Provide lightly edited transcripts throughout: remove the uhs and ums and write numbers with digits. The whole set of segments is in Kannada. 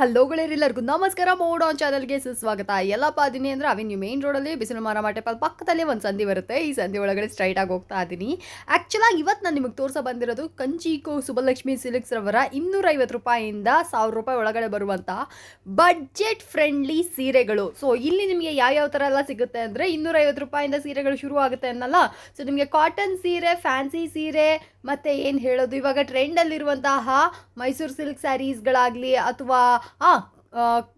ಹಲೋ ಗೆಳೆಯರೆಲ್ಲರಿಗೂ ನಮಸ್ಕಾರ. ಮೋಡ್ ಆನ್ ಚಾನಲ್ಗೆ ಸುಸ್ವಾಗತ. ಎಲ್ಲಪ್ಪ ಅದೀನಿ ಅಂದರೆ ಅವೆನ್ಯೂ ಮೇನ್ ರೋಡಲ್ಲಿ ಬಿಸಿಲು ಮಾರಾಟ ಪಕ್ಕದಲ್ಲಿ ಒಂದು ಸಂಧಿ ಬರುತ್ತೆ. ಈ ಸಂಧಿ ಒಳಗಡೆ ಸ್ಟ್ರೈಟಾಗಿ ಹೋಗ್ತಾ ಇದ್ದೀನಿ. ಆ್ಯಕ್ಚುಲಾಗಿ ಇವತ್ತು ನಾನು ನಿಮಗೆ ತೋರಿಸ ಬಂದಿರೋದು ಕಂಚಿಕೋ ಸುಬ್ಬಲಕ್ಷ್ಮಿ ಸಿಲ್ಕ್ಸ್ ರವರ 250 ರೂಪಾಯಿಂದ 1000 ರೂಪಾಯಿ ಒಳಗಡೆ ಬರುವಂಥ ಬಡ್ಜೆಟ್ ಫ್ರೆಂಡ್ಲಿ ಸೀರೆಗಳು. ಸೊ ಇಲ್ಲಿ ನಿಮಗೆ ಯಾವ್ಯಾವ ಥರ ಎಲ್ಲ ಸಿಗುತ್ತೆ ಅಂದರೆ 250 ರೂಪಾಯಿಂದ ಸೀರೆಗಳು ಶುರು ಆಗುತ್ತೆ ಅನ್ನಲ್ಲ. ಸೊ ನಿಮಗೆ ಕಾಟನ್ ಸೀರೆ, ಫ್ಯಾನ್ಸಿ ಸೀರೆ, ಮತ್ತು ಏನು ಹೇಳೋದು, ಇವಾಗ ಟ್ರೆಂಡಲ್ಲಿರುವಂತಹ ಮೈಸೂರು ಸಿಲ್ಕ್ ಸ್ಯಾರೀಸ್ಗಳಾಗಲಿ ಅಥವಾ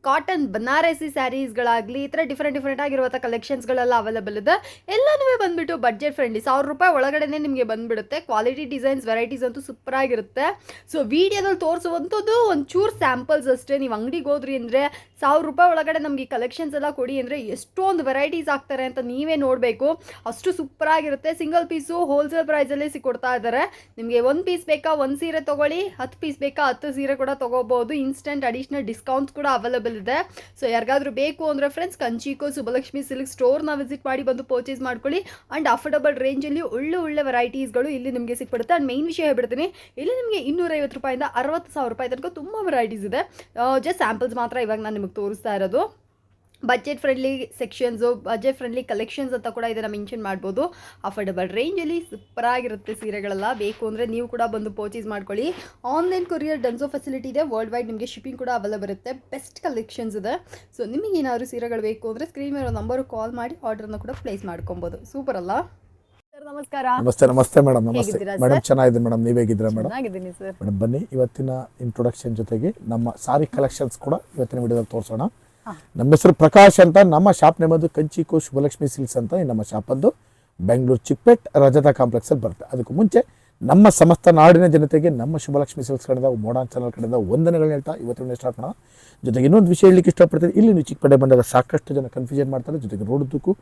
ಕಾಟನ್ ಬನಾರಸಿ ಸ್ಯಾರೀಸ್ಗಳಾಗಲಿ, ಈ ಥರ ಡಿಫ್ರೆಂಟ್ ಆಗಿರುವಂಥ ಕಲೆಕ್ಷನ್ಸ್ಗಳೆಲ್ಲ ಅವೈಲೇಬಲ್ ಇದೆ. ಎಲ್ಲನೂ ಬಂದುಬಿಟ್ಟು ಬಡ್ಜೆಟ್ ಫ್ರೆಂಡ್ಲಿ 1000 ರೂಪಾಯಿ ಒಳಗಡೆ ನಿಮಗೆ ಬಂದುಬಿಡುತ್ತೆ. ಕ್ವಾಲಿಟಿ ಡಿಸೈನ್ಸ್ ವೆರೈಟೀಸ್ ಅಂತೂ ಸೂಪರಾಗಿರುತ್ತೆ. ಸೊ ವೀಡಿಯೋದಲ್ಲಿ ತೋರಿಸುವಂಥದ್ದು ಒಂಚೂರು ಸ್ಯಾಂಪಲ್ಸ್ ಅಷ್ಟೇ. ನೀವು ಅಂಗಡಿಗೆ ಹೋದ್ರಿ ಅಂದರೆ 1000 ರೂಪಾಯಿ ಒಳಗಡೆ ನಮಗೆ ಕಲೆಕ್ಷನ್ಸ್ ಎಲ್ಲ ಕೊಡಿ ಅಂದರೆ ಎಷ್ಟೊಂದು ವೆರೈಟೀಸ್ ಆಗ್ತಾರೆ ಅಂತ ನೀವೇ ನೋಡಬೇಕು. ಅಷ್ಟು ಸೂಪರಾಗಿರುತ್ತೆ. ಸಿಂಗಲ್ ಪೀಸು ಹೋಲ್ಸೇಲ್ ಪ್ರೈಸಲ್ಲಿ ಸಿಕ್ಕೊಡ್ತಾ ಇದ್ದಾರೆ. ನಿಮಗೆ 1 ಪೀಸ್ ಬೇಕಾ 1 ಸೀರೆ ತೊಗೊಳ್ಳಿ, 10 ಪೀಸ್ ಬೇಕಾ 10 ಸೀರೆ ಕೂಡ ತೊಗೋಬೋದು. ಇನ್ಸ್ಟೆಂಟ್ ಅಡಿಷ್ನಲ್ ಡಿಸ್ಕೌಂಟ್ಸ್ ಕೂಡ ಅವೈಲೇಬಲ್ ಇದೆ. ಸೊ ಯಾರಿಗಾದ್ರೂ ಬೇಕು ಅಂದರೆ ಫ್ರೆಂಡ್ಸ್, ಕಂಚಿಕೋ ಸುಬ್ಬಲಕ್ಷ್ಮಿ ಸಿಲ್ಕ್ ಸ್ಟೋರ್ನ ವಿಸಿಟ್ ಮಾಡಿ ಬಂದು ಪರ್ಚೇಸ್ ಮಾಡ್ಕೊಳ್ಳಿ. ಆ್ಯಂಡ್ ಅಫೋರ್ಡಬಲ್ ರೇಂಜಲ್ಲಿ ಒಳ್ಳೆ ವೆರೈಟೀಸ್ಗಳು ಇಲ್ಲಿ ನಿಮಗೆ ಸಿಕ್ಬಿಡುತ್ತೆ. ಆ್ಯಂಡ್ ಮೇನ್ ವಿಷಯ ಹೇಳ್ಬಿಡ್ತೀನಿ, ಇಲ್ಲಿ ನಿಮಗೆ 250 ರೂಪಾಯಿಂದ 60,000 ರೂಪಾಯಿ ತನಕ ತುಂಬ ವೆರೈಟೀಸ್ ಇದೆ. ಜಸ್ಟ್ ಸ್ಯಾಂಪಲ್ಸ್ ಮಾತ್ರ ಇವಾಗ ನಾನು ನಿಮಗೆ ತೋರಿಸ್ತಾ ಇರೋದು. Budget friendly sections, budget friendly collections ಅಂತ ಕೂಡ ಇದನ್ನು ಮೆನ್ಷನ್ ಮಾಡ್ಬೋದು. ಅಫೋರ್ಡಬಲ್ ರೇಂಜಲ್ಲಿ ಸೂಪರಾಗಿರುತ್ತೆ ಸೀರೆಗಳೆಲ್ಲ. ಬೇಕು ಅಂದರೆ ನೀವು ಕೂಡ ಬಂದು ಪರ್ಚೇಸ್ ಮಾಡ್ಕೊಳ್ಳಿ. ಆನ್ಲೈನ್ ಕೊರಿಯರ್ ಡನ್ಸೋ ಫೆಸಿಲಿಟಿ ಇದೆ. ವರ್ಲ್ಡ್ ವೈಡ್ ನಿಮಗೆ ಶಿಪ್ಪಿಂಗ್ ಕೂಡ ಅವೈಲೇಬಲ್ ಇರುತ್ತೆ. ಬೆಸ್ಟ್ ಕಲೆಕ್ಷನ್ಸ್ ಇದೆ. ಸೊ ನಿಮಗೆ ಏನಾದರೂ ಸೀರೆಗಳು ಬೇಕು ಅಂದರೆ ಸ್ಕ್ರೀನ್ ಮೇಲೆ ನಂಬರು ಕಾಲ್ ಮಾಡಿ ಆರ್ಡರ್ನ ಕೂಡ ಪ್ಲೇಸ್ ಮಾಡ್ಕೊಬೋದು. ಸೂಪರ್ ಅಲ್ಲ ಸರ್? ನಮಸ್ಕಾರ. ನಮಸ್ತೆ ಮೇಡಮ್. ನಮಸ್ತೆ ಮೇಡಮ್, ಚೆನ್ನಾಗಿದೆ ಮೇಡಮ್. ನೀವ್ ಹೇಗಿದ್ದೀರಾ ಮೇಡಮ್? ಚೆನ್ನಾಗಿದ್ದೀನಿ ಸರ್. ಮೇಡಮ್ ಬನ್ನಿ, ಇವತ್ತಿನ ಇಂಟ್ರೊಡಕ್ಷನ್ ಜೊತೆಗೆ ನಮ್ಮ ಸಾರಿ ಕಲೆಕ್ಷನ್ಸ್ ಕೂಡ ಇವತ್ತಿನ ವಿಡಿಯೋದಲ್ಲಿ ತೋರಿಸೋಣ. ನಮ್ಮ ಹೆಸರು ಪ್ರಕಾಶ್ ಅಂತ. ನಮ್ಮ ಶಾಪ್ ನೇಮದು ಕಂಚಿಕೋ ಶುಭಲಕ್ಷ್ಮಿ ಸಿಲ್ಕ್ಸ್ ಅಂತ. ನಮ್ಮ ಶಾಪ್ ಒಂದು ಬೆಂಗಳೂರು ಚಿಕ್ಕಪೇಟ್ ರಜತ ಕಾಂಪ್ಲೆಕ್ಸ್ ಅಲ್ಲಿ ಬರುತ್ತೆ. ಅದಕ್ಕೂ ಮುಂಚೆ ನಮ್ಮ ಸಮಸ್ತ ನಾಡಿನ ಜನತೆಗೆ ನಮ್ಮ ಶುಭಲಕ್ಷ್ಮಿ ಸಿಲ್ಕ್ಸ್ ಕಡೆಯಿಂದ, ಮೋಡರ್ನ್ ಚಾನಲ್ ಕಡೆಯಿಂದ ವಂದನೆಗಳನ್ನ ಹೇಳ್ತಾ ಇವತ್ತಿನ ಸ್ಟಾರ್ಟ್ ಮಾಡೋಣ. ಜೊತೆಗೆ ಇನ್ನೊಂದು ವಿಷಯ ಹೇಳಲಿಕ್ಕೆ ಇಷ್ಟಪಡ್ತೀನಿ. ಇಲ್ಲಿ ನೀವು ಚಿಕ್ಕಪೇಟೆ ಬಂದಾಗ ಸಾಕಷ್ಟು ಜನ ಕನ್ಫ್ಯೂಷನ್ ಮಾಡ್ತಾರೆ. ಜೊತೆಗೆ ರೋಡದ್ದಕ್ಕೂ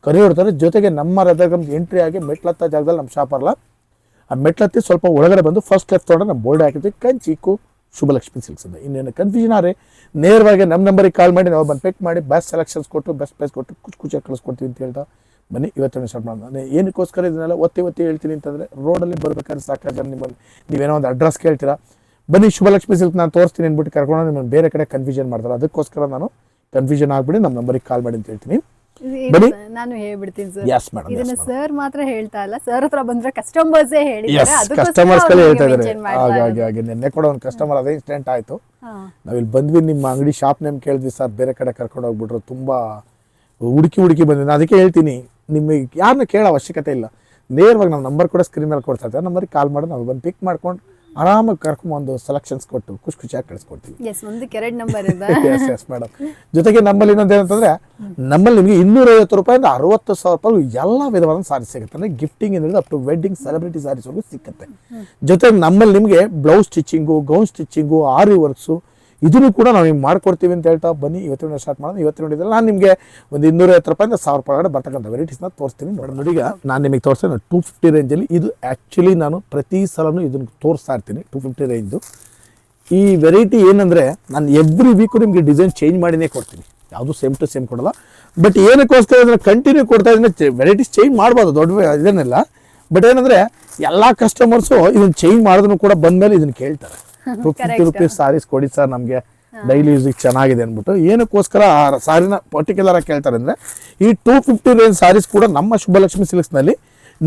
ಕರೆ ಹೊಡ್ತಾರೆ. ಜೊತೆಗೆ ನಮ್ಮ ರಜಾಗಮ್ಗೆ ಎಂಟ್ರಿ ಆಗಿ ಮೆಟ್ಲತ್ತ ಜಾಗದಲ್ಲಿ ನಮ್ಮ ಶಾಪ್ ಅಲ್ಲ, ಆ ಮೆಟ್ಲತ್ತಿ ಸ್ವಲ್ಪ ಒಳಗಡೆ ಬಂದು ಫಸ್ಟ್ ಲೆಫ್ಟ್ ತೊಗೊಂಡು ನಮ್ಮ ಬೋರ್ಡ್ ಹಾಕಿರ್ತೀವಿ ಕಂಚಿಕೋ ಶುಭಲಕ್ಷ್ಮಿ ಸಿಲ್ಕ್ಸ್ ಅಂತ. ಇನ್ನೇನು ಕನ್ಫ್ಯೂಷನ್ ಆದರೆ ನೇರವಾಗಿ ನಮ್ಮ ನಂಬರಿಗೆ ಕಾಲ್ ಮಾಡಿ ನಾವು ಬಂದು ಪಿಕ್ ಮಾಡಿ ಬೆಸ್ಟ್ ಸೆಲೆಕ್ಷನ್ಸ್ ಕೊಟ್ಟು ಬೆಸ್ಟ್ ಪ್ರೈಸ್ ಕೊಟ್ಟು ಖುಷಿಯಾಗಿ ಕಳಿಸ್ಕೊಡ್ತೀವಿ ಅಂತ ಹೇಳ್ತಾ ಬನ್ನಿ ಇವತ್ತಿನ ಸ್ಟಾರ್ಟ್ ಮಾಡೋಣ. ನಾನು ಏನಕ್ಕೋಸ್ಕರ ಇದನ್ನೆಲ್ಲ ಒತ್ತಿ ಹೇಳ್ತೀನಿ ಅಂತಂದರೆ, ರೋಡಲ್ಲಿ ಬರ್ಬೇಕಾದ್ರೆ ಸಾಕಷ್ಟು ಜನ ನಿಮ್ಮನ್ನು ನೀವೇನೋ ಒಂದು ಅಡ್ರೆಸ್ ಕೇಳ್ತೀರಾ, ಬನ್ನಿ ಶುಭಲಕ್ಷ್ಮಿ ಸಿಲ್ಕ್ ನಾನು ತೋರಿಸ್ತೀನಿ ಅಂದ್ಬಿಟ್ಟು ಕರ್ಕೊಂಡು ನಿಮ್ಮನ್ನು ಬೇರೆ ಕಡೆ ಕನ್ಫ್ಯೂಷನ್ ಮಾಡ್ತಾರೆ. ಅದಕ್ಕೋಸ್ಕರ ನಾನು ಕನ್ಫ್ಯೂಷನ್ ಆಗ್ಬಿಡಿ ನಮ್ಮ ನಂಬರಿಗೆ ಕಾಲ್ ಮಾಡಿ ಅಂತ ಹೇಳ್ತೀನಿ. ನಾನು ಹೇಳ್ಬಿಡ್ತೀನಿ ಸರ್. Yes madam. ಇದನ್ನ ಸರ್ ಮಾತ್ರ ಹೇಳ್ತಾ ಇಲ್ಲ, ಸರ್ ಹತ್ರ ಬಂದ್ರೆ ಕಸ್ಟಮರ್ಸೇ ಹೇಳಿದ್ದಾರೆ. ಕಸ್ಟಮರ್ಸ್ ಕಡೆ ಹೇಳ್ತಾ ಇದ್ದಾರೆ. ಹಾಗೆ ನಿನ್ನೆ ಕೂಡ ಒಂದು ಕಸ್ಟಮರ್ ಅದೇ ಇನ್ಸಿಡೆಂಟ್ ಆಯ್ತು. ನಾವಿಲ್ಲಿ ಬಂದ್ವಿ, ನಿಮ್ಮ ಅಂಗಡಿ ಶಾಪ್ ನೇಮ್ ಕೇಳಿದ್ವಿ ಸರ್, ಬೇರೆ ಕಡೆ ಕರ್ಕೊಂಡು ಹೋಗ್ಬಿಟ್ರು. ತುಂಬಾ ಹುಡುಕಿ ಬಂದಿದ್ದು. ಅದಕ್ಕೆ ಹೇಳ್ತೀನಿ, ನಿಮಗೆ ಯಾರನ್ನ ಕೇಳೋ ಅವಶ್ಯಕತೆ ಇಲ್ಲ. ನೇರವಾಗಿ ನಾವು ನಂಬರ್ ಕೂಡ ಸ್ಕ್ರೀನ್ ಮೇಲೆ ಕೊಡ್ತಾ ಇರ್ತಾರೆ. ನಂಬರ್ಗೆ ಕಾಲ್ ಮಾಡಿ ನಾವು ಬಂದು ಪಿಕ್ ಮಾಡ್ಕೊಂಡು ಆರಾಮಾಗಿ ಕರ್ಕೊಂಬಂದು ಸೆಲೆಕ್ಷನ್ಸ್ ಕೊಟ್ಟು ಖುಷಿಯಾಗಿ ಕಳಿಸ್ಕೊಡ್ತೀವಿ. Yes madam. ಜೊತೆಗೆ ನಮ್ಮಲ್ಲಿ ಇನ್ನೊಂದು ಏನಂತಂದ್ರೆ, ನಮ್ಮಲ್ಲಿ ನಿಮಗೆ 250 ರೂಪಾಯಿಂದ 60,000 ರೂಪಾಯಿ ಎಲ್ಲ ವಿಧವಾದ ಸಾರಿ ಸಿಗುತ್ತೆ. ಅಂದರೆ ಗಿಫ್ಟಿಂಗ್ ಏನಿದೆ ಅಪ್ ಟು ವೆಡ್ಡಿಂಗ್ ಸೆಲೆಬ್ರಿಟಿ ಸಾರೀಸ್ವರೆಗೂ ಸಿಗುತ್ತೆ. ಜೊತೆಗೆ ನಮ್ಮಲ್ಲಿ ನಿಮಗೆ ಬ್ಲೌಸ್ ಸ್ಟಿಚಿಂಗು, ಗೌನ್ ಸ್ಟಿಚಿಂಗು, ಆರಿ ವರ್ಕ್ಸು ಇದನ್ನು ಕೂಡ ನಾವು ನಿಮ್ಗೆ ಮಾಡ್ಕೊಡ್ತೀವಿ ಅಂತ ಹೇಳ್ತಾ ಬನ್ನಿ ಇವತ್ತಿನ ಸ್ಟಾರ್ಟ್ ಮಾಡೋದು. ಇವತ್ತಿನ ನೋಡಿದ್ರೆ ನಾನು ನಿಮಗೆ ಒಂದು 250 ರೂಪಾಯಿಂದ 1000 ರೂಪಾಯಿ ಬರ್ತಕ್ಕಂಥ ವೆರೈಟೀಸ್ನ ತೋರಿಸ್ತೀನಿ. ನೋಡಿ, ಈಗ ನಾನು ನಿಮಗೆ ತೋರಿಸ್ತೀನಿ 250 ರೇಂಜಲ್ಲಿ. ಇದು ಆ್ಯಕ್ಚುಲಿ ನಾನು ಪ್ರತಿ ಸಲನೂ ಇದನ್ನು ತೋರಿಸ್ತಾ ಇರ್ತೀನಿ 250 ರೇಂಜು. ಈ ವೆರೈಟಿ ಏನಂದರೆ, ನಾನು ಎವ್ರಿ ವೀಕು ನಿಮಗೆ ಡಿಸೈನ್ ಚೇಂಜ್ ಮಾಡಿನೇ ಕೊಡ್ತೀನಿ, ಯಾವುದು ಸೇಮ್ ಟು ಸೇಮ್ ಕೊಡಲ್ಲ. ಬಟ್ ಏನಕ್ಕೋಸ್ಕರ ಇದನ್ನು ಕಂಟಿನ್ಯೂ ಕೊಡ್ತಾ ಇದ್ದೀನಿ, ವೆರೈಟೀಸ್ ಚೇಂಜ್ ಮಾಡ್ಬೋದು, ದೊಡ್ಡ ಇದೇನಿಲ್ಲ. ಬಟ್ ಏನಂದರೆ ಎಲ್ಲ ಕಸ್ಟಮರ್ಸು ಇದನ್ನು ಚೇಂಜ್ ಮಾಡಿದ್ರು ಕೂಡ ಬಂದಮೇಲೆ ಇದನ್ನು ಕೇಳ್ತಾರೆ, 250 ರೂಪೀಸ್ ಸಾರೀಸ್ ಕೊಡಿ ಸರ್, ನಮಗೆ ಡೈಲಿ ಯೂಸಿಗೆ ಚೆನ್ನಾಗಿದೆ ಅಂದ್ಬಿಟ್ಟು. ಏನಕ್ಕೋಸ್ಕರ ಆ ಸಾರಿನ ಪರ್ಟಿಕ್ಯುಲರ್ ಆಗಿ ಕೇಳ್ತಾರೆ ಅಂದರೆ, ಈ 250 ರೇಂಜ್ ಸಾರೀಸ್ ಕೂಡ ನಮ್ಮ ಶುಭಲಕ್ಷ್ಮಿ ಸಿಲ್ಕ್ಸ್ನಲ್ಲಿ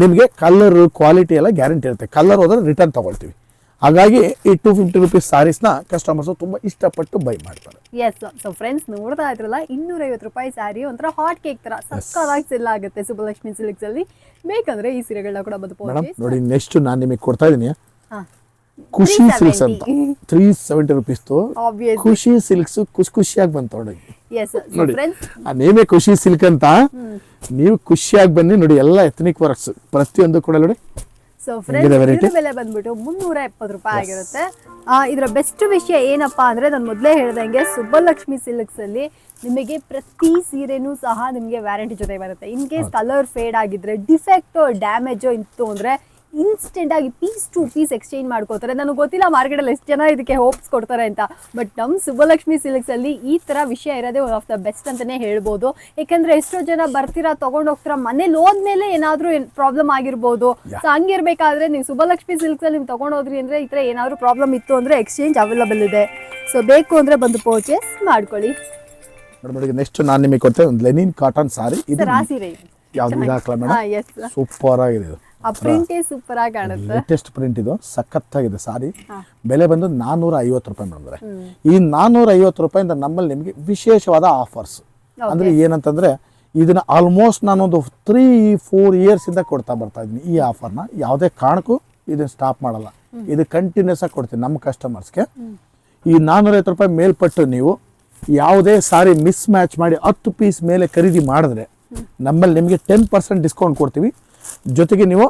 ನಿಮಗೆ ಕಲರ್ ಕ್ವಾಲಿಟಿ ಎಲ್ಲ ಗ್ಯಾರಂಟಿ ಇರುತ್ತೆ. ಕಲರ್ ಹೋದ್ರೆ ರಿಟರ್ನ್ ತಗೊಳ್ತೀವಿ. ಹಾಗಾಗಿ ಈ 250 ರೂಪೀಸ್ ಸಾರೀಸ್ನ ಕಸ್ಟಮರ್ಸು ತುಂಬ ಇಷ್ಟಪಟ್ಟು ಬೈ ಮಾಡ್ತಾರೆ. ಎಸ್. ಸೊ ಫ್ರೆಂಡ್ಸ್, ನೋಡ್ತಾ ಇದ್ರಲ್ಲ, 250 ರೂಪಾಯಿ ಸ್ಯಾರಿ ಒಂಥರ ಹಾಟ್ ಕೇಕ್ ತರ ಸಕ್ಕತ್ತಾಗಿ ಸೆಲ್ ಆಗುತ್ತೆ ಸುಬ್ಬಲಕ್ಷ್ಮಿ ಸಿಲ್ಕ್ಸ್ ಅಲ್ಲಿ. ಬೇಕಂದ್ರೆ ಈ ಸೀರೆಗಳನ್ನ ಕೂಡ ಮೇಡಮ್ ನೋಡಿ, ನೆಕ್ಸ್ಟ್ ನಾನು ನಿಮಗೆ ಕೊಡ್ತಾ ಇದ್ದೀನಿ ಖುಷಿ ಸಿಲ್ಕ್ಸ್ ಅಂತ. 370 ರೂಪೀಸ್ ಖುಷಿ ಸಿಲ್ಕ್ಸ್. ಖುಷಿಯಾಗಿ ಬಂತು ನೋಡಿ, ಆ ನೇಮೇ ಖುಷಿ ಸಿಲ್ಕ್ ಅಂತ. ನೀವು ಖುಷಿಯಾಗಿ ಬನ್ನಿ ನೋಡಿ, ಎಲ್ಲ ಎಥನಿಕ್ ವರ್ಕ್ಸ್ ಪ್ರತಿಯೊಂದು ಕೂಡ ನೋಡಿ. ಸೊ ಫ್ರೆಂಡ್ಸ್, ಬೆಲೆ ಬಂದ್ಬಿಟ್ಟು 370 ರೂಪಾಯಿ ಆಗಿರುತ್ತೆ. ಇದರ ಬೆಸ್ಟ್ ವಿಷಯ ಏನಪ್ಪಾ ಅಂದ್ರೆ, ನಾನು ಮೊದಲೇ ಹೇಳ್ದಂಗೆ ಸುಬ್ಬಲಕ್ಷ್ಮಿ ಸಿಲ್ಕ್ಸ್ ಅಲ್ಲಿ ನಿಮಗೆ ಪ್ರತಿ ಸೀರೆನೂ ಸಹ ನಿಮಗೆ ವ್ಯಾರಂಟಿ ಜೊತೆ ಬರುತ್ತೆ. ಇನ್ ಕೇಸ್ ಕಲರ್ ಫೇಡ್ ಆಗಿದ್ರೆ, ಡಿಫೆಕ್ಟೋ ಡ್ಯಾಮೇಜೋ ಇತ್ತು ಅಂದ್ರೆ ಇನ್ಸ್ಟೆಂಟ್ ಆಗಿ ಪೀಸ್ ಟು ಪೀಸ್ ಎಕ್ಸ್ಚೇಂಜ್ ಮಾಡ್ಕೋತಾರೆ. ನನಗೆ ಗೊತ್ತಿಲ್ಲ ಮಾರ್ಕೆಟಲ್ಲಿ ಎಷ್ಟು ಜನ ಇದಕ್ಕೆ ಹೋಪ್ಸ್ ಕೊಡ್ತಾರೆ ಅಂತ, ಬಟ್ ನಮ್ಮ ಸುಬ್ಬಲಕ್ಷ್ಮಿ ಸಿಲ್ಕ್ಸ್ ಅಲ್ಲಿ ಈ ತರ ವಿಷಯ ಇರೋದೇ ಒನ್ ಆಫ್ ದ ಬೆಸ್ಟ್ ಅಂತಾನೆ ಹೇಳ್ಬೋದು. ಯಾಕಂದ್ರೆ ಎಷ್ಟೋ ಜನ ಬರ್ತೀರಾ, ತಗೊಂಡ್ ಹೋಗ್ತೀರಾ, ಮನೇಲಿ ಹೋದ್ಮೇಲೆ ಏನಾದ್ರೂ ಪ್ರಾಬ್ಲಮ್ ಆಗಿರ್ಬೋದು. ಸೊ ಹಂಗಿರ್ಬೇಕಾದ್ರೆ ನೀವು ಸುಬ್ಬಲಕ್ಷ್ಮಿ ಸಿಲ್ಕ್ಸ್ ಅಲ್ಲಿ ನೀವು ತಗೊಂಡೋದ್ರಿ ಅಂದ್ರೆ ಈ ತರ ಏನಾದ್ರು ಪ್ರಾಬ್ಲಮ್ ಇತ್ತು ಅಂದ್ರೆ ಎಕ್ಸ್ಚೇಂಜ್ ಅವೈಲಬಲ್ ಇದೆ. ಸೊ ಬೇಕು ಅಂದ್ರೆ ಬಂದು ಪರ್ಚೇಸ್ ಮಾಡ್ಕೊಳ್ಳಿ. ನೋಡಿ ನೆಕ್ಸ್ಟ್ ನಾನು ನಿಮಗೆ ಕೊಡ್ತೇನೆ ಒಂದು ಲೆನಿನ್ ಕಾಟನ್ ಸಾರಿ. ಇದು ಸರ್ ಆ ಸೀರೆ ಯಾವ್ದು ಹಾಕ್ಲಾ ಮೇಡಮ್? ಸೂಪರ್ ಆಗಿದೆ ಇದು. ಆ ಪ್ರಿಂಟೇ ಸೂಪರ್ ಆಗಿ ಕಾಣುತ್ತೆ. ಲೇಟೆಸ್ಟ್ ಪ್ರಿಂಟ್ ಇದು, ಸಖತ್ತಾಗಿದೆ ಸಾರಿ. ಬೆಲೆ ಬಂದು 450 ರೂಪಾಯಿ ಮೇಡಮ್. ಈ 450 ರೂಪಾಯಿಂದ ನಮ್ಮಲ್ಲಿ ನಿಮಗೆ ವಿಶೇಷವಾದ ಆಫರ್ಸ್ ಅಂದ್ರೆ ಏನಂತಂದ್ರೆ ಇದನ್ನ ಆಲ್ಮೋಸ್ಟ್ ನಾನೊಂದು 3-4 ಇಯರ್ಸ್ ಇಂದ ಕೊಡ್ತಾ ಬರ್ತಾ ಇದ್ದೀನಿ. ಈ ಆಫರ್ನ ಯಾವುದೇ ಕಾರಣಕ್ಕೂ ಇದನ್ನ ಸ್ಟಾಪ್ ಮಾಡಲ್ಲ. ಇದು ಕಂಟಿನ್ಯೂಸ್ ಆಗಿ ಕೊಡ್ತೀನಿ ನಮ್ಮ ಕಸ್ಟಮರ್ಸ್ಗೆ. ಈ 450 ರೂಪಾಯಿ ಮೇಲ್ಪಟ್ಟು ನೀವು ಯಾವುದೇ ಸಾರಿ ಮಿಸ್ ಮ್ಯಾಚ್ ಮಾಡಿ 10 ಪೀಸ್ ಮೇಲೆ ಖರೀದಿ ಮಾಡಿದ್ರೆ ನಮ್ಮಲ್ಲಿ ನಿಮಗೆ 10% ಡಿಸ್ಕೌಂಟ್ ಕೊಡ್ತೀವಿ. ಜೊತೆಗೆ ನೀವು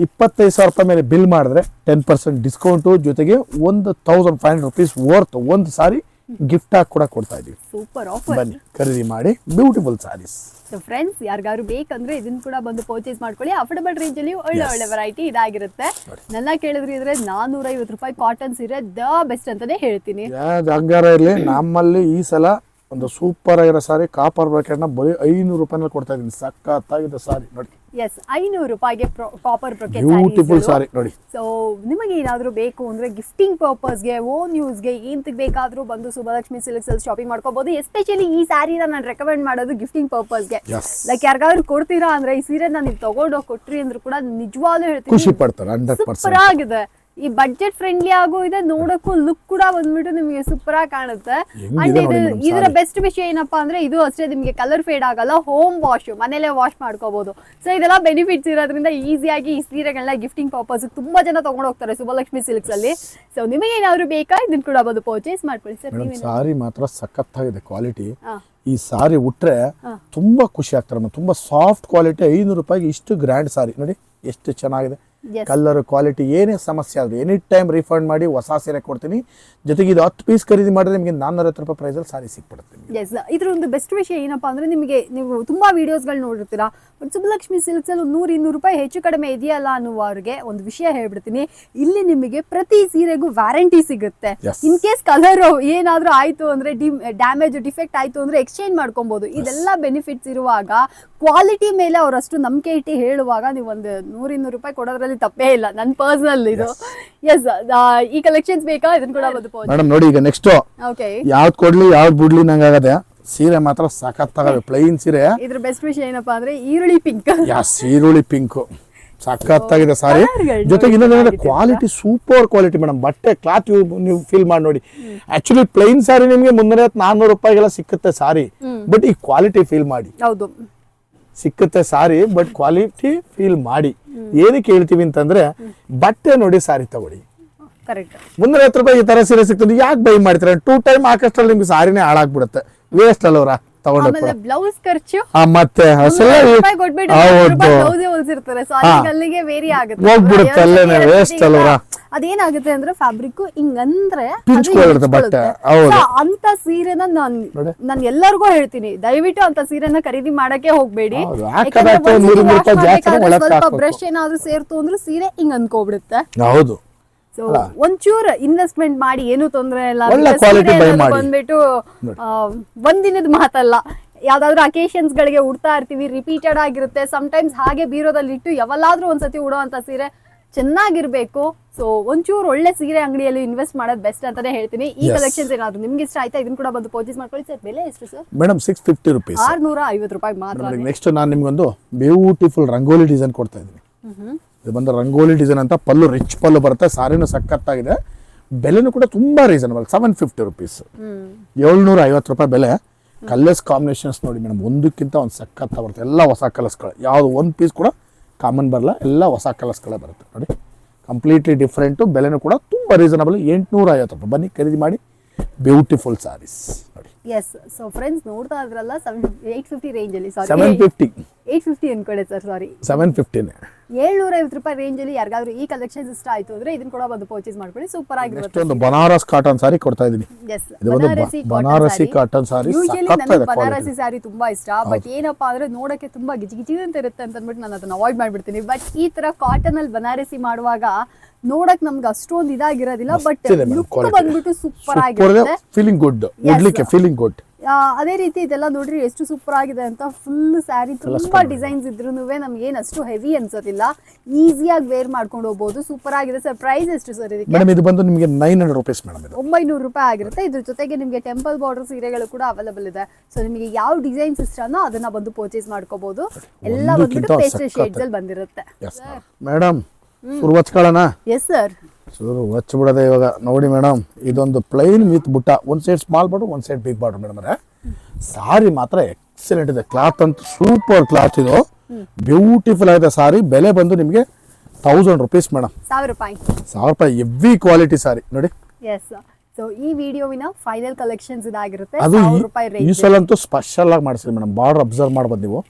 25,000 ರೂಪಾಯಿ ಮೇಲೆ ಬಿಲ್ ಮಾಡಿದ್ರೆ 10% ಡಿಸ್ಕೌಂಟು, ಜೊತೆಗೆ 1,500 ರೂಪೀಸ್ ವರ್ತ್ ಒಂದು ಸಾರಿ ಗಿಫ್ಟ್ ಆಗಿ ಕೂಡ ಕೊಡ್ತಾ ಇದೀವಿ. Super offer. ಬನ್ನಿ ಖರೀದಿ ಮಾಡಿ, ಬ್ಯೂಟಿಫುಲ್ ಸಾರೀಸ್. ಸೊ ಫ್ರೆಂಡ್ಸ್, ಯಾರಿಗಾದ್ರು ಬೇಕಂದ್ರೆ ಇದನ್ನ ಕೂಡ ಬಂದು ಪರ್ಚೇಸ್ ಮಾಡ್ಕೊಳ್ಳಿ. ಅಫೋರ್ಡಬಲ್ ರೇಂಜ್ ಅಲ್ಲಿ ಒಳ್ಳೆ ವೆರೈಟಿ ಇದಾಗಿರುತ್ತೆ. ನನ್ನ ಕೇಳಿದ್ರಿ ಇದ್ರೆ 450 ರೂಪಾಯಿ ಕಾಟನ್ ಸೀರೆ ದ ಬೆಸ್ಟ್ ಅಂತಾನೆ ಹೇಳ್ತೀನಿ. ಹಂಗಾರ ಇರಲಿ, ನಮ್ಮಲ್ಲಿ ಈ ಸಲ ಒಂದು ಸೂಪರ್ ಆಗಿರೋ ಸಾರಿ ಕಾಪರ್ ಬ್ರಾಕೆಟ್ ನ ಬರೀ 500 ರೂಪಾಯಿನಲ್ಲಿ ಕೊಡ್ತಾ ಇದೀನಿ. ಸಖತ್ತಾಗಿದೆ ಸಾರಿ ನೋಡಿ. ಎಸ್, 500 ರೂಪಾಯಿಗೆ ಕಾಪರ್ ಬ್ರಾಕೆಟ್ ಬ್ಯೂಟಿಫುಲ್ ಸಾರಿ ನೋಡಿ. ಸೊ ನಿಮಗೆ ಏನಾದರೂ ಬೇಕು ಅಂದ್ರೆ ಗಿಫ್ಟಿಂಗ್ ಪರ್ಪಸ್ಗೆ, ಓನ್ ಯೂಸ್ಗೆ, ಏಂತಕ್ಕೆ ಬೇಕಾದ್ರೂ ಬಂದು ಸುಬ್ಬಲಕ್ಷ್ಮಿ ಸಿಲ್ಕ್ಸ್ ಅಲ್ಲಿ ಶಾಪಿಂಗ್ ಮಾಡ್ಕೋಬಹುದು. ಎಸ್ಪೆಷಲಿ ಈ ಸ್ಯಾರಿನ ನಾನು ರೆಕಮೆಂಡ್ ಮಾಡೋದು ಗಿಫ್ಟಿಂಗ್ ಪರ್ಪಸ್ಗೆ. ಲೈಕ್ ಯಾರಿಗಾದ್ರೂ ಕೊಡ್ತೀರಾ ಅಂದ್ರೆ ಈ ಸೀರೆನ ನೀವು ತಗೊಂಡೋಗಿ ಕೊಟ್ರಿ ಅಂದ್ರೂ ಕೂಡ ನಿಜವಾಗ್ಲೂ ಹೇಳ್ತೀನಿ ಖುಷಿ ಪಡ್ತಾರೆ. 100% ಸೂಪರ್ ಆಗಿದೆ. ಈ ಬಡ್ಜೆಟ್ ಫ್ರೆಂಡ್ಲಿ ಆಗೋ ಇದೆ, ನೋಡಕ್ಕೂ ಲುಕ್ ಕೂಡ ಬಂದ್ಬಿಟ್ಟು ನಿಮಗೆ ಸೂಪರ್ ಆಗಿ ಕಾಣುತ್ತೆ. ಅಂಡ್ ಇದರ ಬೆಸ್ಟ್ ವಿಷಯ ಏನಪ್ಪಾ ಅಂದ್ರೆ ಇದು ಅಷ್ಟೇ ನಿಮಗೆ ಕಲರ್ ಫೇಡ್ ಆಗಲ್ಲ, ಹೋಮ್ ವಾಶ್, ಮನೇಲೆ ವಾಶ್ ಮಾಡ್ಕೋಬಹುದು. ಸೊ ಇದೆಲ್ಲ ಬೆನಿಫಿಟ್ಸ್ ಇರೋದ್ರಿಂದ ಈಸಿಯಾಗಿ ಈ ಸೀರೆಗಳನ್ನ ಗಿಫ್ಟಿಂಗ್ ಪರ್ಪಸ್ ತುಂಬಾ ಜನ ತಗೊಂಡು ಹೋಗ್ತಾರೆ ಸುಬ್ಬಲಕ್ಷ್ಮಿ ಸಿಲ್ಕ್ಸ್ ಅಲ್ಲಿ. ಸೊ ನಿಮಗೆ ಏನಾದ್ರು ಬೇಕಾ ಇದನ್ನ ಕೂಡ ಬಂದು ಪರ್ಚೇಸ್ ಮಾಡ್ಕೊಳ್ಳಿ ಸರ್. ಸಾರಿ ಮಾತ್ರ ಸಖತ್ತಾಗಿದೆ ಕ್ವಾಲಿಟಿ. ಈ ಸಾರಿ ಉಟ್ರೆ ತುಂಬಾ ಖುಷಿ ಆಗ್ತಾರೆ. ತುಂಬಾ ಸಾಫ್ಟ್ ಕ್ವಾಲಿಟಿ. 500 ರೂಪಾಯಿಗೆ ಇಷ್ಟು ಗ್ರ್ಯಾಂಡ್ ಸಾರಿ ನೋಡಿ, ಎಷ್ಟು ಚೆನ್ನಾಗಿದೆ. ಕಲರ್ ಕ್ವಾಲಿಟಿ ಏನೇ ಸಮಸ್ಯೆ ಆದ್ರೆ ಎನಿ ಟೈಮ್ ರಿಫಂಡ್ ಮಾಡಿ ಹೊಸ ಸೀರೆ ಕೊಡ್ತೀನಿ. ಜೊತೆಗೆ ಇದು 10 ಪೀಸ್ ಖರೀದಿ ಮಾಡಿದ್ರೆ ನಿಮಗೆ 450 ರೂಪಾಯಿ ಪ್ರೈಸ್ ಅಲ್ಲಿ ಸಾರಿ ಸಿಕ್ಬಿಡುತ್ತೆ. ಎಸ್, ಇದ್ರ ಒಂದು ಬೆಸ್ಟ್ ವಿಷಯ ಏನಪ್ಪಾ ಅಂದ್ರೆ ನಿಮಗೆ ನೀವು ತುಂಬಾ ವಿಡಿಯೋಸ್ಗಳು ನೋಡಿರ್ತೀರಾ, ಬಟ್ ಸುಬ್ಬಲಕ್ಷ್ಮಿ ಸಿಲ್ಕ್ಸ್ ಅಲ್ಲಿ 100-200 ರೂಪಾಯಿ ಹೆಚ್ಚು ಕಡಿಮೆ ಇದೆಯಲ್ಲ ಅನ್ನುವರಿಗೆ ಒಂದು ವಿಷಯ ಹೇಳ್ಬಿಡ್ತೀನಿ. ಇಲ್ಲಿ ನಿಮಗೆ ಪ್ರತಿ ಸೀರೆಗೂ ವ್ಯಾರಂಟಿ ಸಿಗುತ್ತೆ. ಇನ್ ಕೇಸ್ ಕಲರ್ ಏನಾದ್ರೂ ಆಯ್ತು ಅಂದ್ರೆ, ಡ್ಯಾಮೇಜ್ ಡಿಫೆಕ್ಟ್ ಆಯ್ತು ಅಂದ್ರೆ ಎಕ್ಸ್ಚೇಂಜ್ ಮಾಡ್ಕೊಬಹುದು. ಇದೆಲ್ಲ ಬೆನಿಫಿಟ್ಸ್ ಇರುವಾಗ ಕ್ವಾಲಿಟಿ ಮೇಲೆ ಅವರಷ್ಟು ನಂಬಿಕೆ ಇಟ್ಟು ಹೇಳುವಾಗ ನೀವು ಒಂದು 100-200 ರೂಪಾಯಿ ಕೊಡೋದ್ರಲ್ಲಿ ತಪ್ಪೇ ಇಲ್ಲ. ನನ್ನ ಪರ್ಸನಲ್ ಇದು. ಎಸ್, ಈ ಕಲೆಕ್ಷನ್ಸ್ ಬೇಕಾ ಇದನ್ನ ಕೂಡ ಬಂದು ಮೇಡಮ್ ನೋಡಿ. ಈಗ ನೆಕ್ಸ್ಟ್ ಯಾವ್ದು ಕೊಡ್ಲಿ ಯಾವ್ದು ಬಿಡ್ಲಿ ನಂಗಾಗದೆ. ಸೀರೆ ಮಾತ್ರ ಸಖತ್ತಾಗವೆ, ಪ್ಲೈನ್ ಸೀರೆ. ಇದ್ರ ಬೆಸ್ಟ್ ವಿಷಯ ಏನಪ್ಪಾ ಅಂದ್ರೆ ಈರುಳ್ಳಿ ಪಿಂಕ್. ಈರುಳ್ಳಿ ಪಿಂಕ್ ಸಖತ್ತಾಗಿದೆ ಸಾರಿ. ಜೊತೆಗೆ ಇನ್ನೊಂದು ಕ್ವಾಲಿಟಿ ಸೂಪರ್ ಕ್ವಾಲಿಟಿ ಮೇಡಮ್. ಬಟ್ಟೆ ಕ್ಲಾತ್ ನೀವು ಫೀಲ್ ಮಾಡಿ ನೋಡಿ. ಆಕ್ಚುಲಿ ಪ್ಲೈನ್ ಸಾರಿ ನಿಮ್ಗೆ 300-400 ರೂಪಾಯಿಗೆಲ್ಲ ಸಿಕ್ಕುತ್ತೆ ಸಾರಿ, ಬಟ್ ಈ ಕ್ವಾಲಿಟಿ ಫೀಲ್ ಮಾಡಿ. ಹೌದು, ಸಿಕ್ಕುತ್ತೆ ಸಾರಿ, ಬಟ್ ಕ್ವಾಲಿಟಿ ಫೀಲ್ ಮಾಡಿ. ಏನಕ್ಕೆ ಹೇಳ್ತೀವಿ ಅಂತಂದ್ರೆ ಬಟ್ಟೆ ನೋಡಿ ಸಾರಿ ತಗೊಳ್ಳಿ. 350 ರೂಪಾಯಿ ಈ ತರ ಸೀರೆ ಸಿಗ್ತದೆ, ಯಾಕೆ ಬೈ ಮಾಡ್ತಾರೆ? 2 ಟೈಮ್ ಹಾಕಷ್ಟಲ್ಲಿ ನಿಮ್ಗೆ ಸಾರಿನೇ ಹಾಳಾಗ್ಬಿಡುತ್ತೆ, ವೇಸ್ಟ್ ಅಲ್ಲವ್ರ ತಗೊಂಡು. ಬ್ಲೌಸ್ ಖರ್ಚು ಮತ್ತೆ ಹೋಗ್ಬಿಡುತ್ತೆ ಅಲ್ಲೇನೆ, ವೇಸ್ಟ್ ಅಲ್ವರ. ಅದೇನಾಗುತ್ತೆ ಅಂದ್ರೆ ಫ್ಯಾಬ್ರಿಕ್ ಹಿಂಗಂದ್ರೆ ಬಟ್ಟೆ ಅಂತ ಸೀರೆನ ನಾನು ಎಲ್ಲರಿಗೂ ಹೇಳ್ತೀನಿ, ದಯವಿಟ್ಟು ಅಂತ ಸೀರೆನ ಖರೀದಿ ಮಾಡಕ್ಕೆ ಹೋಗ್ಬೇಡಿ. ಸ್ವಲ್ಪ ಬ್ರಷ್ ಏನಾದ್ರು ಸೇರ್ತು ಅಂದ್ರೆ ಸೀರೆ ಹಿಂಗ್ ಅನ್ಕೋಬಿಡುತ್ತೆ. ಹೌದು, ಒಂಚೂರು ಇನ್ವೆಸ್ಟ್ಮೆಂಟ್ ಮಾಡಿ, ಏನು ತೊಂದ್ರೆ ಇಲ್ಲ. ಬಂದ್ಬಿಟ್ಟು ಒಂದಿನದ ಮಾತಲ್ಲ, ಯಾವ್ದಾದ್ರು ಅಕೇಶನ್ಸ್ ಗಳಿಗೆ ಉಡ್ತಾ ಇರ್ತೀವಿ, ರಿಪೀಟೆಡ್ ಆಗಿರುತ್ತೆ. ಸಮ್ಟೈಮ್ಸ್ ಹಾಗೆ ಬೀರೋದಲ್ಲಿ ಇಟ್ಟು ಯಾವಲ್ಲಾದ್ರೂ ಒಂದ್ಸತಿ ಉಡೋ ಅಂತ ಸೀರೆ ಚೆನ್ನಾಗಿರ್ಬೇಕು. ಸೊ ಒಂಚೂರು ಒಳ್ಳೆ ಸೀರೆ ಅಂಗಡಿಯಲ್ಲಿ ಇನ್ವೆಸ್ಟ್ ಮಾಡೋದು ಬೆಸ್ಟ್ ಅಂತಾನೆ ಹೇಳ್ತೀನಿ. ಈ ಕಲೆಕ್ಷನ್ಸ್ ಏನಾದ್ರು ನಿಮ್ಗೆ ಇಷ್ಟ ಆಯ್ತಾ ಇದನ್ನ ಕೂಡ ಬಂದು ಪರ್ಚೇಸ್ ಮಾಡ್ಕೊಳ್ಳಿ ಸರ್. ಬೆಲೆ ಎಷ್ಟು ಸರ್? ಮೇಡಮ್ 650 ರೂಪೀಸ್, 650 ರೂಪಾಯಿ ಮಾತ್ರ. ನೆಕ್ಸ್ಟ್ ನಾನು ನಿಮ್ಗೊಂದು ಬ್ಯೂಟಿಫುಲ್ ರಂಗೋಲಿ ಡಿಸೈನ್ ಕೊಡ್ತಾ ಇದ್ದೀನಿ. ಇದು ಬಂದು ರಂಗೋಲಿ ಡಿಸೈನ್ ಅಂತ, ಪಲ್ಲು ರಿಚ್ ಪಲ್ಲು ಬರುತ್ತೆ, ಸಾರಿನೂ ಸಖತ್ತಾಗಿದೆ. ಬೆಲೆನೂ ಕೂಡ ತುಂಬಾ ರೀಸನಬಲ್, 750 ರೂಪೀಸ್, 750 ರೂಪಾಯಿ ಬೆಲೆ. ಕಲರ್ಸ್ ಕಾಂಬಿನೇಷನ್ಸ್ ನೋಡಿ ಮೇಡಮ್, ಒಂದಕ್ಕಿಂತ ಒಂದು ಸಖತ್ತ ಬರುತ್ತೆ. ಎಲ್ಲ ಹೊಸ ಕಲರ್ಸ್ಗಳು, ಯಾವುದು ಒಂದು ಪೀಸ್ ಕೂಡ ಕಾಮನ್ ಬರಲ್ಲ, ಎಲ್ಲ ಹೊಸ ಕಲರ್ಸ್ಗಳೇ ಬರುತ್ತೆ ನೋಡಿ. ಕಂಪ್ಲೀಟ್ಲಿ ಡಿಫ್ರೆಂಟು, ಬೆಲೆನೂ ಕೂಡ ತುಂಬ ರೀಸನಬಲ್, 850 ರೂಪಾಯಿ. ಬನ್ನಿ ಖರೀದಿ ಮಾಡಿ, ಬ್ಯೂಟಿಫುಲ್ ಸಾರೀಸ್ ನೋಡಿ. ಎಸ್, ಸೊ ಫ್ರೆಂಡ್ಸ್ ನೋಡ್ತಾ ಇದ್ರಲ್ಲ 850 ರೇಂಜ್ ಅಲ್ಲಿ, ಸಾರಿ 750 850 ಅನ್ಕೊಳ್ಳಿ ಸರ್, ಸಾರಿ 750. 750 ರೂಪಾಯಿ ರೇಂಜಲ್ಲಿ ಯಾರಿಗಾದ್ರೂ ಈ ಕಲೆಕ್ಷನ್ಸ್ ಇಷ್ಟ ಆಯ್ತು ಅಂದ್ರೆ ಇದನ್ನ ಕೂಡ ಬಂದು ಪರ್ಚೇಸ್ ಮಾಡ್ಕೊಳ್ಳಿ. ಸೂಪರ್ ಆಗಿರುತ್ತೆ. ಒಂದು ಬನಾರಸ್ ಕಾಟನ್ ಸಾರಿ ಕೊಡ್ತಾ ಇದೀನಿ. ಎಸ್, ಇದು ಒಂದು ಬನಾರಸಿ ಕಾಟನ್ ಸಾರಿ. ಯೂಶಲಿ ನನಗೆ ಬನಾರಸಿ ಸ್ಯಾರಿ ತುಂಬಾ ಇಷ್ಟ. ಬಟ್ ಏನಪ್ಪಾ ಅಂದ್ರೆ ನೋಡಕ್ಕೆ ತುಂಬಾ ಗಿಜಿ ಅಂತ ಇರುತ್ತೆ ಅಂತ ಅಂದ್ಬಿಟ್ಟು ನಾನು ಅದನ್ನ ಅವಾಯ್ಡ್ ಮಾಡ್ಬಿಡ್ತೀನಿ. ಬಟ್ ಈ ತರ ಕಾಟನ್ ಅಲ್ಲಿ ಬನಾರಸಿ ಮಾಡುವಾಗ ನೋಡಕ್ ನಮ್ಗೆ ಅಷ್ಟೊಂದು ಇದಾಗಿರೋದಿಲ್ಲ, ಬಟ್ ಲುಕ್ ಬಂದ್ಬಿಟ್ಟು ಸೂಪರ್ ಆಗಿರುತ್ತೆ. ಫೀಲಿಂಗ್ ಗುಡ್, ಉಡ್ಲಿಕ್ಕೆ ಫೀಲಿಂಗ್ ಗುಡ್. ಅದೇ ರೀತಿ ಇದೆಲ್ಲ ನೋಡ್ರಿ ಎಷ್ಟು ಸೂಪರ್ ಆಗಿದೆ ಅಂತ. ಫುಲ್ ಸ್ಯಾರಿ ತುಂಬಾ ಡಿಸೈನ್ಸ್ ಇದ್ರೂ ನಮ್ಗೆ ಏನ್ ಅಷ್ಟು ಹೆವಿ ಅನ್ಸೋದಿಲ್ಲ, ಈಸಿಯಾಗಿ ವೇರ್ ಮಾಡ್ಕೊಂಡು ಹೋಗ್ಬೋದು. ಸೂಪರ್ ಆಗಿದೆ ಸರ್. ಪ್ರೈಸ್ ಎಷ್ಟು ಸರ್ ಇದಕ್ಕೆ? ಮೇಡಮ್ ಇದು ಬಂದು ನಿಮಗೆ 900 ರೂಪೀಸ್ ಮೇಡಮ್. ಇದು 900 ರೂಪಾಯಿ ಆಗಿರುತ್ತೆ. ಇದ್ರ ಜೊತೆಗೆ ನಿಮಗೆ ಟೆಂಪಲ್ ಬಾರ್ಡರ್ ಸೀರೆಗಳು ಕೂಡ ಅವೈಲೇಬಲ್ ಇದೆ. ಸೊ ನಿಮಗೆ ಯಾವ ಡಿಸೈನ್ಸ್ ಇಷ್ಟನೋ ಅದನ್ನ ಬಂದು ಪರ್ಚೇಸ್ ಮಾಡ್ಕೋಬಹುದು. ಎಲ್ಲ ಬಂದ್ಬಿಟ್ಟು ಪೇಸ್ಟಲ್ ಶೇಡ್ಸ್ ಅಲ್ಲಿ ಬಂದಿರುತ್ತೆ. ಮೇಡಮ್ ಶುರು ಹಚ್ಕೊಳ್ಳೋಣ? ಎಸ್ ಸರ್, ಶುರು ಹಚ್ಬಿಡೋದೆ ಇವಾಗ. ನೋಡಿ ಮೇಡಮ್, ಇದೊಂದು ಪ್ಲೈನ್ ವಿತ್ ಬುಟ್ಟ, ಒಂದು ಸೈಡ್ ಸ್ಮಾಲ್ ಬಾರ್ಡರ್, ಒಂದು ಸೈಡ್ ಬಿಗ್ ಬಾರ್ಡರ್ ಮೇಡಮ್. ಸಾರಿ ಮಾತ್ರ ಎಕ್ಸಲೆಂಟ್ ಇದೆ. ಕ್ಲಾತ್ ಅಂತೂ ಸೂಪರ್ ಕ್ಲಾತ್. ಇದು ಬ್ಯೂಟಿಫುಲ್ ಆಗಿದೆ ಸಾರಿ. ಬೆಲೆ ಬಂದು ನಿಮಗೆ 1000 ರೂಪೀಸ್ ಮೇಡಮ್. 1000 ರೂಪಾಯಿ. 1000 ರೂಪಾಯಿ ಎವ್ವಿ ಕ್ವಾಲಿಟಿ ಸಾರಿ ನೋಡಿ. ಎಸ್, ಸೊ ಈ ವಿಡಿಯೋವಿನ ಫೈನಲ್ ಕಲೆಕ್ಷನ್ಸ್ ಇದಾಗಿರುತ್ತೆ. ಅದು 1000 ರೂಪಾಯಿ ಈ ರೇಂಜ್. ಸಲ ಅಂತೂ ಸ್ಪೆಷಲ್ ಆಗಿ ಮಾಡಿಸಿರಿ ಮೇಡಮ್. ಬಾರ್ಡರ್ ಅಬ್ಸರ್ವ್ ಮಾಡ್ಬೋದು ನೀವು,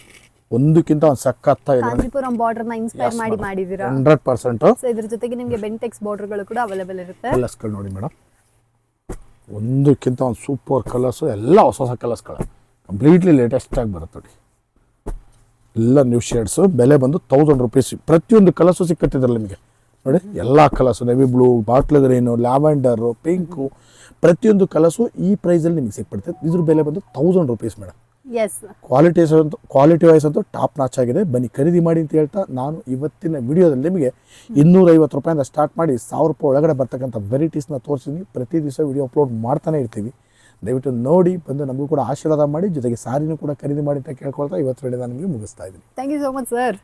ಒಂದಕ್ಕಿಂತ ಒಂದು ಸಖತ್ತಾಗಿದೆ. ಕಾಂಚೀಪುರಂ ಬಾರ್ಡರ್ ನ ಇನ್ಸ್ಪೈರ್ ಮಾಡಿದೀರಾ 100%. ಸೊ ಇದ್ರ ಜೊತೆಗೆ ನಿಮಗೆ ಬೆಂಟೆಕ್ಸ್ ಬಾರ್ಡರ್ ಗಳು ಕೂಡ ಅವೈಲೇಬಲ್ ಇರುತ್ತೆ. ಕಲರ್ಸ್ಗಳು ನೋಡಿ ಮೇಡಮ್, ಒಂದಕ್ಕಿಂತ ಒಂದು ಸೂಪರ್ ಕಲರ್ಸು. ಎಲ್ಲ ಹೊಸ ಹೊಸ ಕಲರ್ಸ್ಗಳು, ಕಂಪ್ಲೀಟ್ಲಿ ಲೇಟೆಸ್ಟ್ ಆಗಿ ಬರುತ್ತೆ ನೋಡಿ. ಎಲ್ಲ ನ್ಯೂ ಶೇಡ್ಸು. ಬೆಲೆ ಬಂದು 1000 ರೂಪೀಸ್. ಪ್ರತಿಯೊಂದು ಕಲರ್ಸು ಸಿಕ್ಕತ್ತಿದ್ರಲ್ಲಿ ನಿಮಗೆ ನೋಡಿ. ಎಲ್ಲ colours, navy blue, bottle green, lavender, pink, ಪ್ರತಿಯೊಂದು ಕಲರ್ಸು ಈ ಪ್ರೈಸಲ್ಲಿ ನಿಮಗೆ ಸಿಕ್ಬಿಡುತ್ತೆ. ಇದ್ರ ಬೆಲೆ ಬಂದು 1000 rupees madam. Yes, quality wise ಅಂತೂ ಟಾಪ್ ನಾಚ್ ಆಗಿದೆ. ಬನ್ನಿ ಖರೀದಿ ಮಾಡಿ ಅಂತ ಹೇಳ್ತಾ ನಾನು ಇವತ್ತಿನ ವಿಡಿಯೋದಲ್ಲಿ ನಿಮಗೆ 250 ರೂಪಾಯಿಂದ ಸ್ಟಾರ್ಟ್ ಮಾಡಿ 1000 ರೂಪಾಯಿ ಒಳಗಡೆ ಬರ್ತಕ್ಕಂಥ ವೆರೈಟೀಸ್ನ ತೋರಿಸಿದ್ದೀನಿ. ಪ್ರತಿ ದಿವಸ ವಿಡಿಯೋ ಅಪ್ಲೋಡ್ ಮಾಡ್ತಾನೆ ಇರ್ತೀವಿ. ದಯವಿಟ್ಟು ನೋಡಿ ಬಂದು ನಮಗೂ ಕೂಡ ಆಶೀರ್ವಾದ ಮಾಡಿ, ಜೊತೆಗೆ ಸಾರಿನೂ ಕೂಡ ಖರೀದಿ ಮಾಡಿ ಅಂತ ಕೇಳ್ಕೊಳ್ತಾ ಇವತ್ತು ವಿಡಿಯೋ ನಿಮಗೆ ಮುಗಿಸ್ತಾ ಇದ್ದೀನಿ. Thank you so much sir.